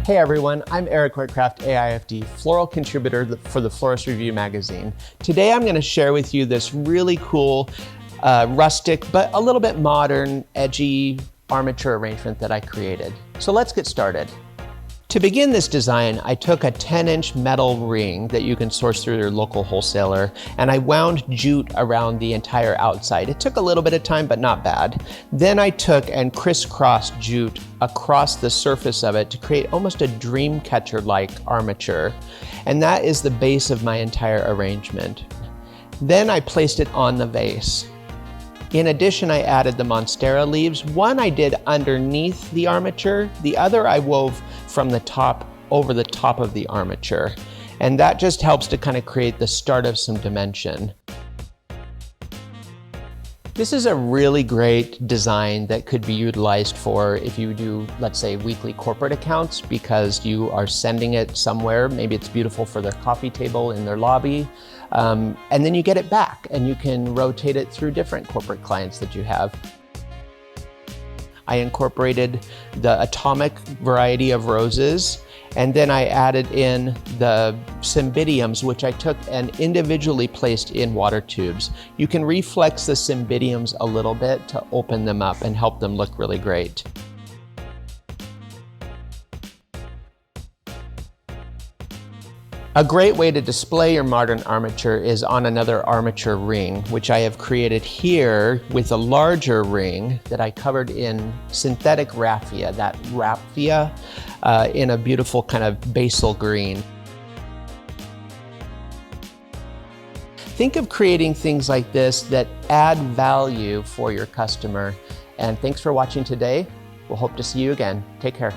Hey everyone, I'm Erik Witcraft, AIFD, floral contributor for the Florist Review magazine. Today I'm going to share with you this really cool, rustic, but a little bit modern, edgy armature arrangement that I created. So let's get started. To begin this design, I took a 10-inch metal ring that you can source through your local wholesaler, and I wound jute around the entire outside. It took a little bit of time, but not bad. Then I took and crisscrossed jute across the surface of it to create almost a dream catcher-like armature. And that is the base of my entire arrangement. Then I placed it on the vase. In addition, I added the monstera leaves. One I did underneath the armature, the other I wove from the top over the top of the armature. And that just helps to kind of create the start of some dimension. This is a really great design that could be utilized for if you do, let's say, weekly corporate accounts, because you are sending it somewhere. Maybe it's beautiful for their coffee table in their lobby. And then you get it back and you can rotate it through different corporate clients that you have. I incorporated the atomic variety of roses, and then I added in the Cymbidiums, which I took and individually placed in water tubes. You can reflex the Cymbidiums a little bit to open them up and help them look really great. A great way to display your modern armature is on another armature ring, which I have created here with a larger ring that I covered in synthetic raffia, that raffia in a beautiful kind of basil green. Think of creating things like this that add value for your customer. And thanks for watching today. We'll hope to see you again. Take care.